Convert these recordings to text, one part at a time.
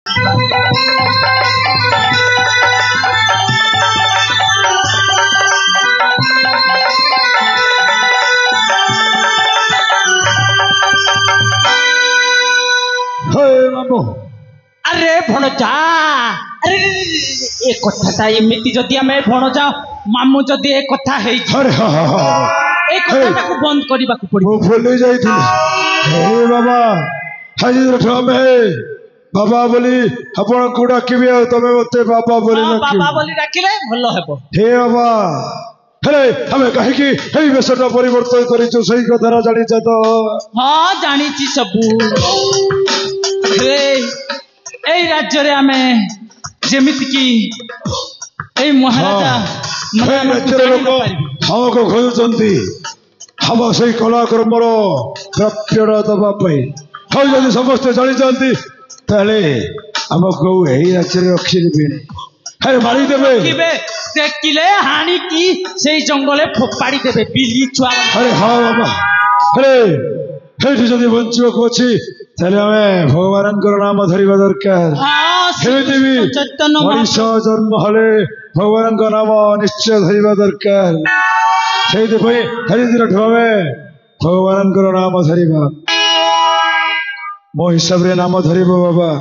अरे भणजा अरे ए कथाटा एमिति जदि आमे भणजा मामू जदि ए कथा हे अरे हां हां ए कथाटा को बंद करबा को पड़ी वो भूल जाइथिली हे बाबा हाजिर ठमे बाबा बोली आपण को डाकिबे तमे मते बाबा बोली डाकिबे बाबा बोली डाकिले भलो हेबो हे बाबा हेले हमें कहि कि हे बेसटा परिवर्तन करिछु सही कथरा जानि छ तो हां जानि छी सबु हे ए राज्य रे हमें जेमिति की ए महाराजा राज्य लोक हमको खोजुचंती हम सही कलाक्रमर प्राप्यड़ा दबा पाई हम जदि समस्त जानि जानती ताले हमको एही राज्य रे रखिबे अरे मारी देबे किबे देखिले हानि की सेई जंगले फोपाड़ी देबे बिल्ली छुआ अरे हां बाबा अरे हेठी जदि बंचिबो को अछि ताले हमें भगवानकर नाम धरिबा दरकार हां हेमिति भी मनुष्य जन्म हले भगवानकर नाम निश्चय धरिबा दरकार सेति पई हरिदिन ठमे भगवानकर नाम धरिबा मो हिसाब रे नाम धरिबो बाबा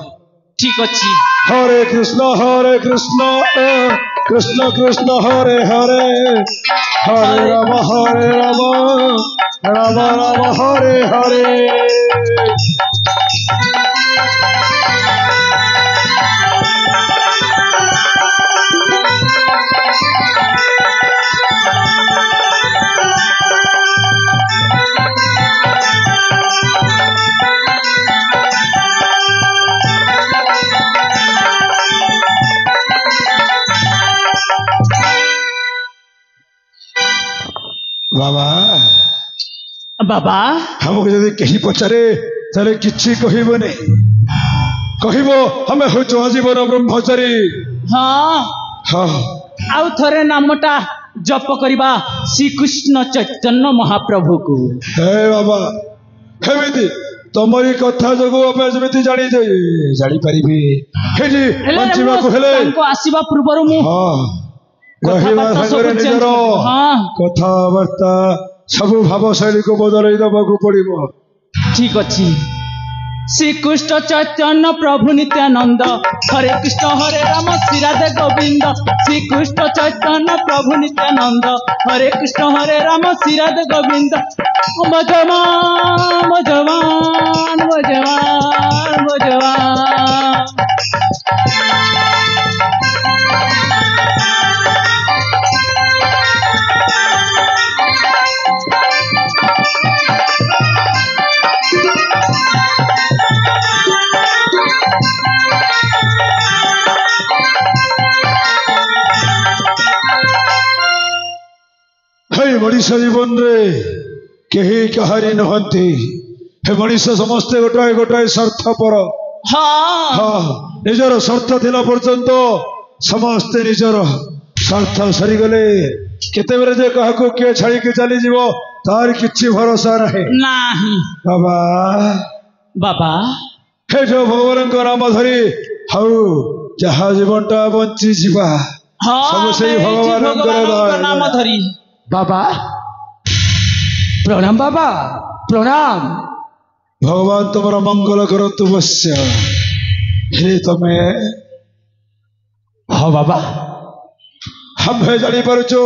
ठीक अछि हरे कृष्ण कृष्ण कृष्ण हरे हरे हरे राम राम राम हरे हरे बाबा बाबा हमको जदि कहीं पचारे ताले किछि कहिबो नै कहिबो हमें होचो आजीवन ब्रह्मचारी हां हां आउ थरे नामटा जप करिबा श्री कृष्ण चैतन्य महाप्रभु को हे बाबा हेमिति तमरी कथा जगो हमें जेमिति जानी परिबे हे जी बंचिबा को हेले तांको आसीबा पूर्वरु मु हां रहिबा संगरे निजरो कथावार्ता सब भाव शैली को बदलई दबाकू पड़िबो ठीक अछि श्री कृष्ण चैतन्य प्रभु नित्यानंद हरे कृष्ण हरे राम श्री राधे गोविंद श्री कृष्ण चैतन्य प्रभु नित्यानंद हरे कृष्ण हरे राम श्री राधे गोविंद भजवान भजवान भजवान भजवान मनीष जीवन रे कही कहारी नहंती हे मनीष समस्ते गोटाए गोटाए स्वार्थ पर निजर स्वार्थ थिला पर्यंत समस्ते निजर स्वार्थ सरी गले केते बेरे जे काहको के छाड़ी के चली जीवो तार किछि भरोसा नाही बाबा बाबा हे जो भगवान को नाम धरी हाउ जहा जीवनटा बंची जीवा सब से भगवान को नाम धरी बाबा प्रणाम बाबा प्रणाम भगवान तुम्हारा मंगल करो तुमस्य हे तमे हाँ बाबा हम है जानी पारुचो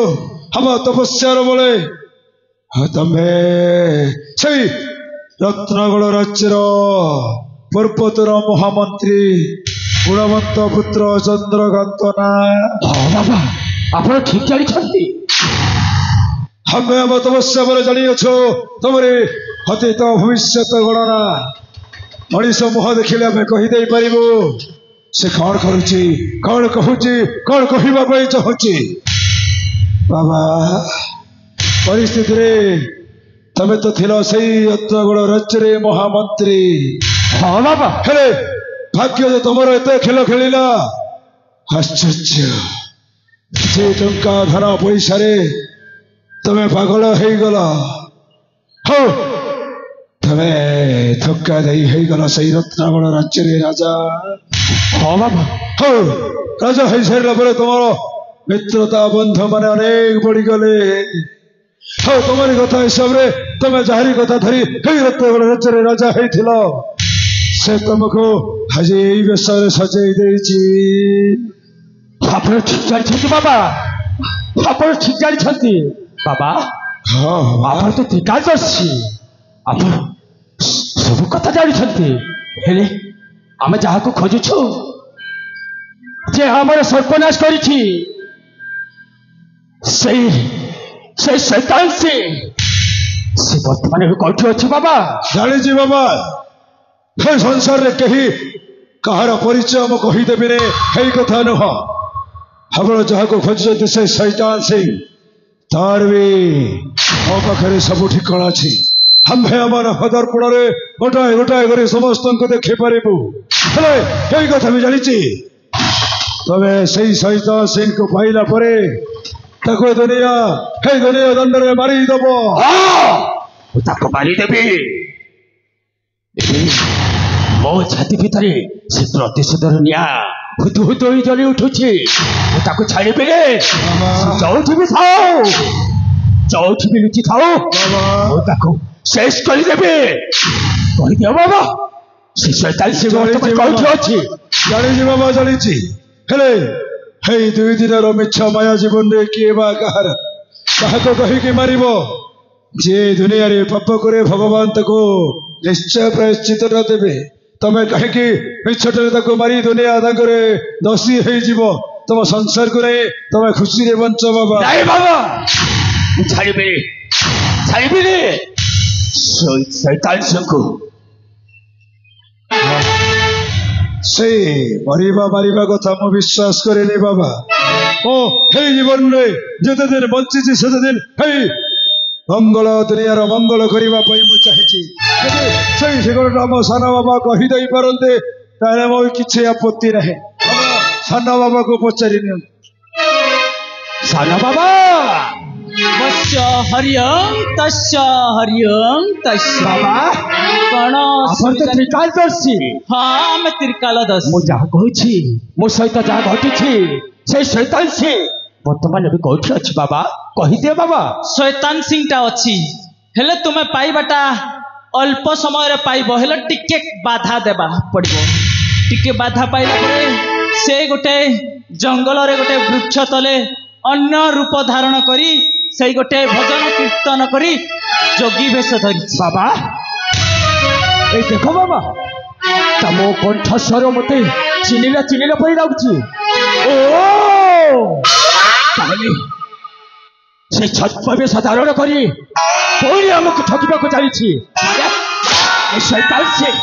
हम तपस्यार बोले तमे सही रत्नगढ़ राज्यर पर्वतर महामंत्री गुणवंत पुत्र चंद्रकांत ना हाँ बाबा आप ठीक जानी हमें हम तपस्या बोले जानियो तुमरे अतीत भविष्य गणना मनीष मुह देखिले आम कहीदे पारू से कौन करुची कौन कहूची कौन कहवाई चाहूची बाबा परिस्थिति रे तमे तो थिलो सही रत्नगढ़ राज्य महामंत्री हाँ बाबा हेले भाग्य जो तुम एत खेल खेला आश्चर्य से टंका धन पैसा रे तमे पागल हो गला हो ତମେ ଧୋକା ଦେଇ ହେଇଗଲ ସେଇ ରତ୍ନାବଳ ରାଜ୍ୟରେ ରାଜା। ହଁ ବାବା। ହଉ ରାଜା ହେଇସାରିଲା ପରେ ତମର ମିତ୍ରତା ବନ୍ଧୁ ମାନେ ଅନେକ ବଢିଗଲେ। ହଉ ତମରି କଥା ହିସାବରେ ତମେ ଯାହାରି କଥା ଧରି ହେଇ ରତ୍ନାବଳ ରାଜ୍ୟରେ ରାଜା ହେଇଥିଲ ସେ ତମକୁ ଆଜି ଏଇ ବେଶରେ ସଜେଇ ଦେଇଛି। ଆପଣ ଠିକ ଜାଣିଛନ୍ତି ବାବା, ଆପଣ ଠିକ ଜାଣିଛନ୍ତି ବାବା। ହଁ ଆପଣ ତ ତ୍ରିକାଳଦର୍ଶୀ, ଆପଣ ସବୁ କଥା ଜାଣିଛନ୍ତି। ହେଲେ ଆମେ ଯାହାକୁ ଖୋଜୁଛୁ ଯେ ଆମର ସର୍ବନାଶ କରିଛି ସେଇ ସେଇ ଶୈତାନ ସିଂ ସେ ବର୍ତ୍ତମାନ ଏବେ କୋଉଠି ଅଛି ବାବା? ଜାଣିଛି ବାବା, ଏ ସଂସାରରେ କେହି କାହାର ପରିଚୟ ମୁଁ କହିଦେବିନି ହେଇ କଥା ନୁହଁ। ଆପଣ ଯାହାକୁ ଖୋଜୁଛନ୍ତି ସେ ଶୈତାନ ସିଂ, ତାର ବି ମୋ ପାଖରେ ସବୁ ଠିକଣା ଅଛି। ଆମ୍ଭେ ଆମର ହଦର୍ପଣରେ ଗୋଟାଏ ଗୋଟାଏ କରି ସମସ୍ତଙ୍କୁ ଦେଖିପାରିବୁ। ହେଲେ ଏଇ କଥା ବି ଜାଣିଛି ତମେ ସେଇ ଶୈତାନ ସିଂକୁ ପାଇଲା ପରେ ତାକୁ ଦୁନିଆ ଦଣ୍ଡରେ ମାରିଦେବ। ମୁଁ ତାକୁ ମାରିଦେବି। ମୋ ଛାତି ଭିତରେ ସେ ପ୍ରତିଶୋଧର ନିଆଁ ହୁତୁ ହୁତୁ ହୋଇ ଜଳି ଉଠୁଛି। ମୁଁ ତାକୁ ଛାଡ଼ିବିନି। ଯୋଉଠି ବି ଥାଉ, ଯୋଉଠି ବି ଲୁଚି ଥାଉ, ମୁଁ ତାକୁ ଶେଷ କରିଦେବି। କହିଦିଅ ବାବା, ସେ ଶୈତାନ ସିଂ କୋଉଠି ଅଛି? ଜାଣିଛି ବାବା, ଜାଣିଛି। ହେଲେ ହେଇ 2 ଦିନର ମିଛ ମାୟା ଜୀବନରେ କିଏ ବା କାହାକୁ କହିକି ମାରିବ? ଯିଏ ଦୁନିଆରେ ପାପ କରେ ଭଗବାନ ତାକୁ ନିଶ୍ଚୟ ପ୍ରାୟଶ୍ଚିତ ଦେବେ। ତମେ କାହିଁକି ମିଛଟାରେ ତାକୁ ମାରି ଦୁନିଆ ତାଙ୍କରେ ଦୋଷୀ ହେଇଯିବ? ତମ ସଂସାରକୁ ନେଇ ତମେ ଖୁସିରେ ବଞ୍ଚ ବାବା। ନାଇଁ ବାବା, ମୁଁ ଛାଡ଼ିବିନି, ଛାଡ଼ିବିନି ଶୈତାନ ସିଂକୁ। ସେଇ ମାରିବା କଥା ମୁଁ ବିଶ୍ୱାସ କରେନି ବାବା। ଓ ହେଇ ଜୀବନରେ ଯେତେଦିନ ବଞ୍ଚିଛି ସେତେଦିନ ହେଇ ମଙ୍ଗଳ ଦୁନିଆର ମଙ୍ଗଳ କରିବା ପାଇଁ ମୁଁ ଚାହିଁଛି। ଯଦି ସେଇ ଶୀଘ୍ରଟା ଆମ ସାନ ବାବା କହିଦେଇ ପାରନ୍ତେ ତାହେଲେ ମୋର କିଛି ଆପତ୍ତି ନାହିଁ। ସାନ ବାବାକୁ ପଚାରି ନିଅନ୍ତୁ। ସାନ ବାବା। ବଶ୍ୟ ହରିଓಂ ତସ୍ୟ ହରିଓಂ ତସ୍ୟ। ବାବା କଣ ଆପଣ ତ ତ୍ରିକାଳଦର୍ଶୀ। ହଁ, ଆମେ ତ୍ରିକାଳଦର୍ଶୀ। ମୁଁ ଯାହା କହୁଛି, ମୋ ସହିତ ଯାହା ଘଟିଛି, ସେଇ ଶୈତାନ ସିଂ ବର୍ତ୍ତମାନ ଏବେ କୋଉଠି ଅଛି ବାବା? କହିଦିଅ ବାବା। ଶୈତାନ ସିଂଟା ଅଛି, ହେଲେ ତୁମେ ପାଇବାଟା ଅଳ୍ପ ସମୟରେ ପାଇବ। ହେଲେ ଟିକେ ବାଧା ଦେବା ପଡ଼ିବ। ଟିକେ ବାଧା ପାଇଲା ପରେ ସେ ଗୋଟେ ଜଙ୍ଗଲରେ ଗୋଟେ ବୃକ୍ଷ ତଳେ ଅନ୍ୟ ରୂପ ଧାରଣ କରି ସେଇ ଗୋଟେ ଭଜନ କୀର୍ତ୍ତନ କରି ଯୋଗୀ ବେଶ ଧରିଛି। ବାବା এই দেখো বাবা, তা ମୋ କଣ୍ଠସ୍ୱର ମତେ ଚିନିଲା ପରି ଲାଗୁଛି। ଓ ତାହେଲେ ସେ ଛଦ୍ମବେଶ ଧାରଣ କରି ପୁଣି ଆମକୁ ଠକିବାକୁ ଚାଲିଛି। ଏ ଶୈତାନ ସିଂ।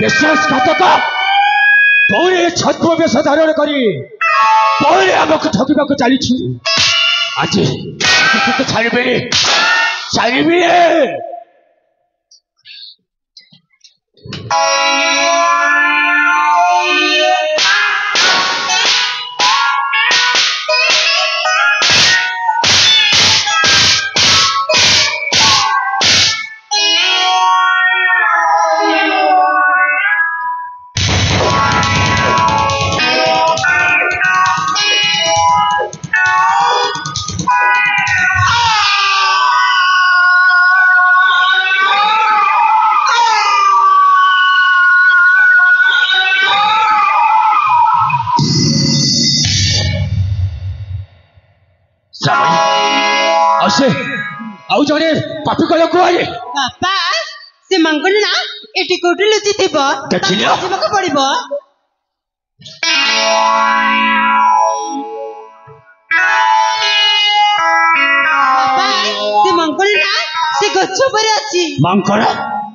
ବିଶ୍ୱାସଘାତକ ପୁଣି ଛଦ୍ମବେଶ ଧାରଣ କରି ପୁଣି ଆମକୁ ଠକିବାକୁ ଚାଲିଛୁ। ଆଜି ତତେ ଛାଡ଼ିବିନି, ଛାଡ଼ିବିନି। ଆଉ ଜଣେ ପାପୀ କଳକୁ ଆଣେ। ବାପା, ସେ ମାଙ୍କଡ ନା ଏଠି କୋଉଠି ଲୁଚିଥିବ, ଦେଖିଲ? ଯିବାକୁ ପଡିବ। ବାପା, ସେ ମାଙ୍କଡ ନା ସେ ଗଛ ଉପରେ ଅଛି। ମାଙ୍କଡ?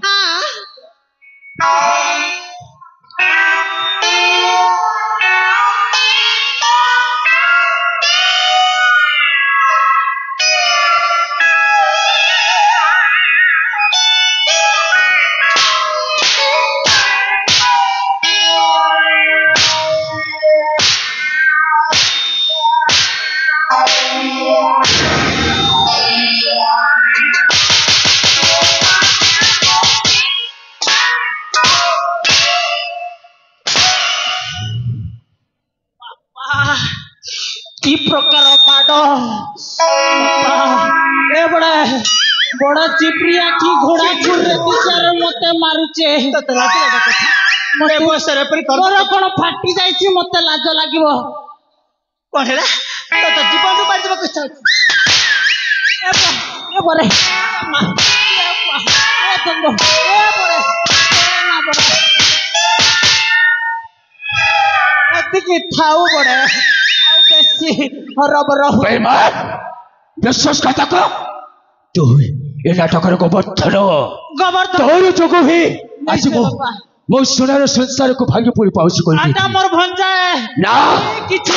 ହଁ। कि प्रकार माड़ ए बड़ा बड़ा चिपरिया की घोड़ा छुरे बिचारे मते मारुचे तते लाज लागा कथा मते बसरे पर कोन फाटी जाईची मते लाज लागिवो कोन हेला तो जीवन रो मार देबो कछ ए बरे ए तंगो ए बरे ना बरे एतिकी थाउ बड़े आउ बेसी हरबर बेईमान विश्वास करता को तू ये नाटकर गोवर्धन तोर जोगो ही आज मो सोनार संसार को भाग्य पूरी पाउस कोई आटा मोर भंजा ना किछ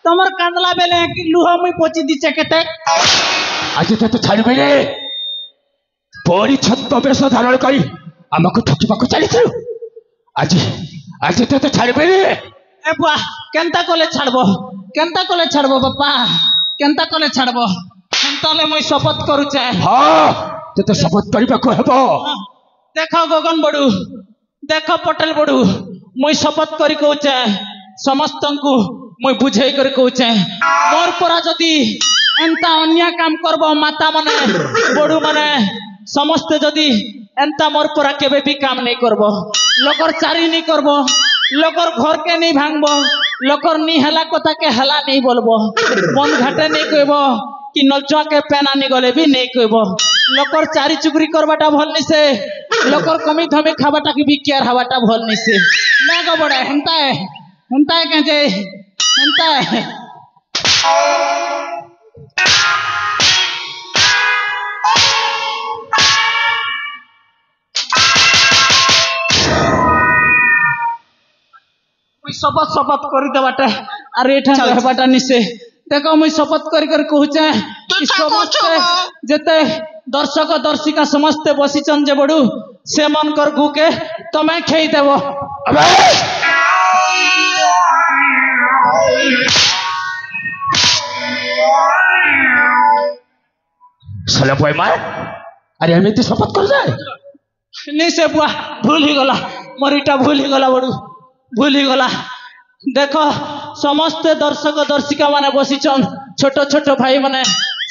तमर कांदला बेले कि लुह मुई पोची दिचे केते आज तो छाड़ बेले परी छत्त बेस धारण करी हमको ठकिबा को चली थु आज आज तो छाड़ बेले ए बुआ केनता कोले छाड़बो बापा केनता कोले छाड़बो संताले मुई शपथ करूचे हां तो शपथ करबा को हेबो देखो गगन बड़ू देखो पटेल बड़ू मुई शपथ करी कहूचे समस्तंकु मुई बुझाई कर कहूचे मोर परा जदी एंता अन्य काम करबो माता माने बड़ू माने समस्त जदी एंता मोर परा केबे भी काम नहीं करबो लोकर चारी नहीं करबो लोकर घर के नहीं भांगबो लोकर नी हला कथा के हला नहीं बोलबो मन घाटे नहीं कहबो कि नलचुआ के पेना नहीं गले भी नहीं कहबो लोकर चारी चुगरी करबाटा भल नहीं से लोकर कमी धमी खाबाटा की भी केयर हवाटा भल नहीं से ना गो बड़ा हंता है के जे हंता है शपथ शपथ कर देवाटे अरे एठा रहबाटा निसे देखो मुई शपथ कर कहूचे कि समस्ते जेते दर्शक दर्शिका समस्ते बसीचन जे बड़ू से मन कर गुके तमे खेई देबो अबे साला भाई मार अरे हमें तो शपथ कर जाए नहीं से बुआ भूल ही गला मरीटा भूल ही गला बड़ू भूल ही गला देखो समस्त दर्शक दर्शिका माने बसीचन छोट छोट भाई माने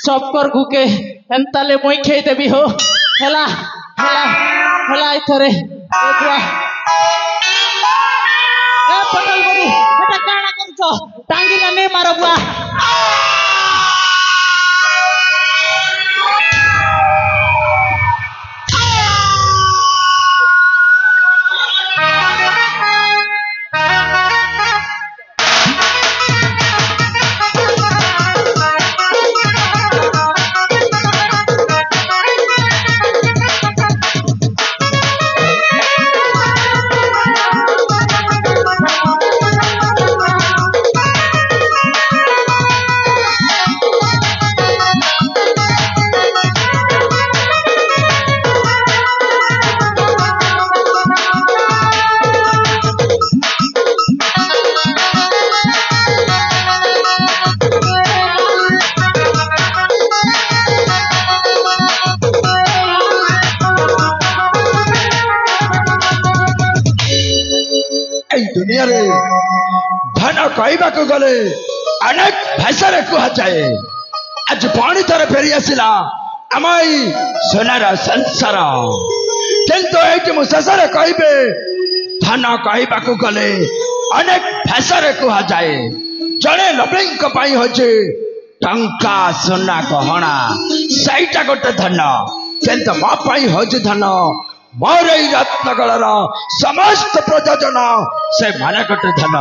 सब कर गुके एंताले मुई खेई देबी हो हेला हेला हेला इथरे ए बुआ ए पटल बड़ू एटा काना करछो टांगी ना नहीं मारो बुआ दुनिया रे धन कहवा को गले अनेक भाषा कह जाए आज पानी थर फेरी आसला आम सोनार संसार किंतु ये शेषे कहे धन कहवा को गले अनेक भाषा कह जाए जड़े लवली हूँ टंका सोना गहना सहीटा गोटे धन किंतु मोपाई हूँ धन मोर रत्नगढ़ समस्त प्रयोजन से माने गोटे धन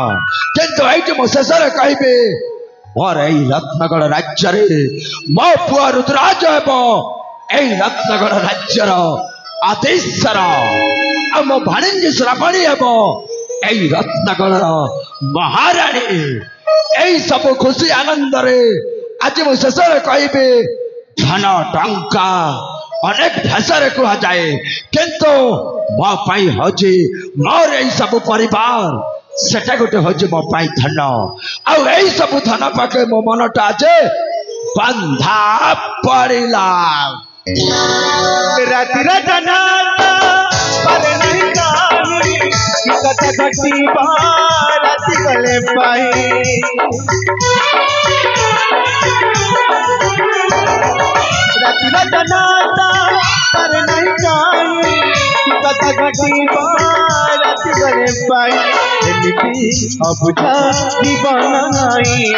किंतु ये शेषे कहे मोर रत्नगढ़ राज्य मो पुआ रुद्राज हे रत्नगढ़ राज्यर आदेशर आ मो भाणीजी श्रावणी हे रत्नगढ़ महाराणी यही सब खुशी आनंद रे आज मु शेषे कहे धन टंका अनेक भाषा कह जाए किंतु मोपाई हूँ मोर यही सब परिवार सेटा गोटे हूँ मोपाई धन आई सब धन पाके मो मनटा आज बंधा पड़ला रातिर କଥା ଘଟିବ ରାତି ଗଲେ ପାଇ ରାତିର ଜନତା ତାର ନାହିଁ କାହିଁ କଥା ଘଟିବ ରାତି ଗଲେ ପାଇ ଏମିତି ଅବୁଝା ଜୀବନ ନାହିଁ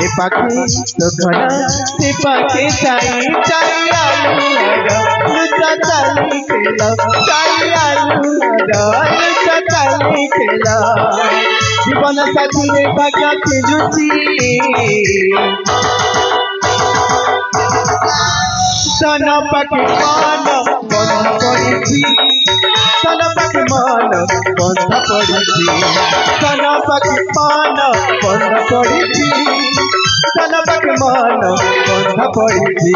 ଏ ପାଖେ ସୁଖନା ସେ ପାଖେ ଚାଇ ଚାଇ ଆଲୁର ଲୁଚା ଚାଲି ଖେଳ ଚାଇ ଆଲୁର ଲୁଚା ଚାଲି ଖେଳ ଜୀବନ ସାଥିରେ ଭାଗ୍ୟ ଖୋଜୁଛି सन पाखे मान बंध पड़ी सन पाखे मान बंध पड़ी सन पाखे मान बंध पड़ी सन पाखे मान बंध पड़ी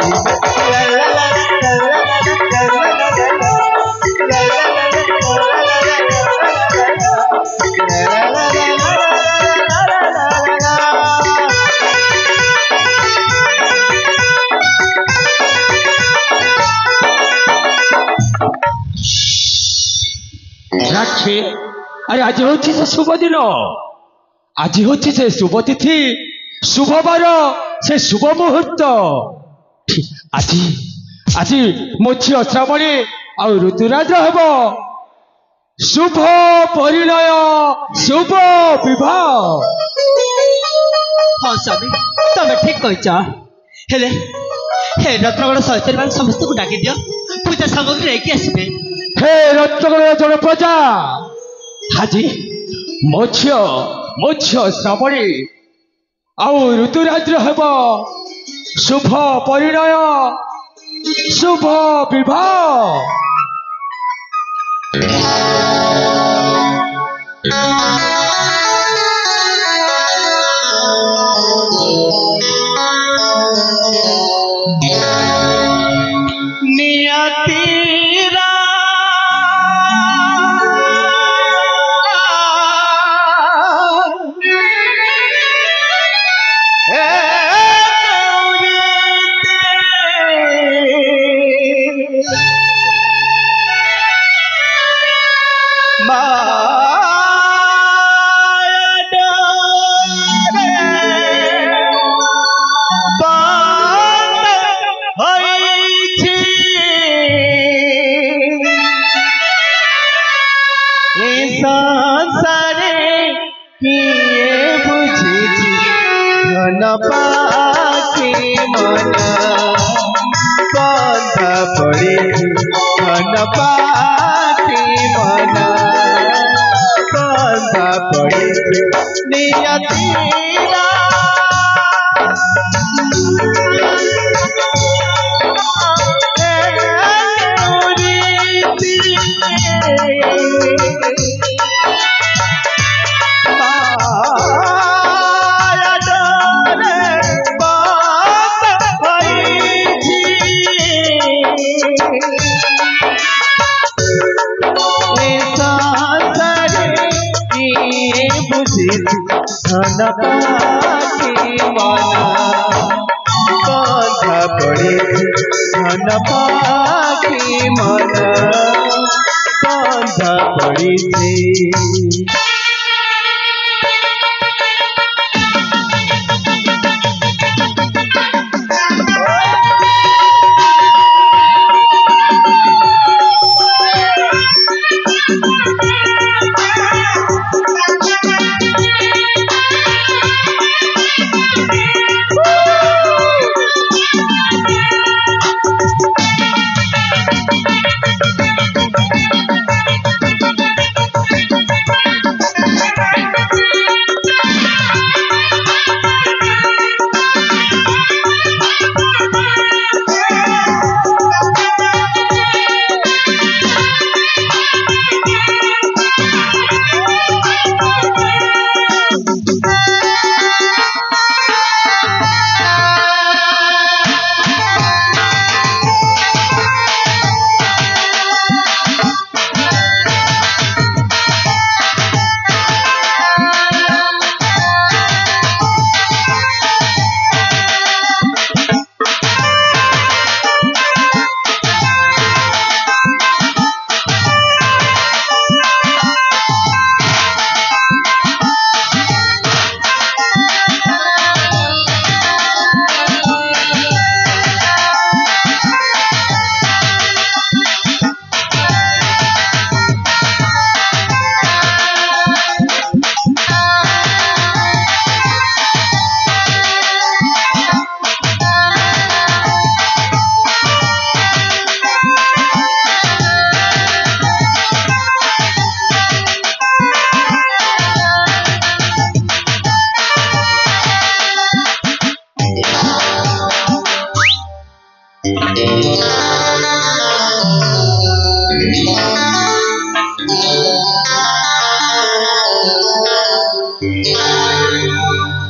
राक्षी अरे आज होची से शुभ दिन आज होची से शुभ तिथि शुभ बार से शुभ मुहूर्त आज आज मो झील श्रावणी आ ऋतुराज हेब शुभ परिणय शुभ विवाह हाँ स्वामी तमें ठीक कह हेले हे रत्नगढ़ सहचरी समस्त को डाकी दियो पूजा सामग्री लेके आसबे हे रत्नगढ़ जन प्रजा आज मो झील श्रावणी आउ ऋतुराज हेब शुभ परिणय शुभ विवाह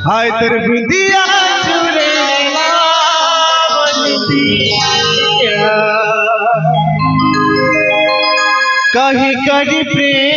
हाय तर बुदिया चुरे कहीं करी प्रेम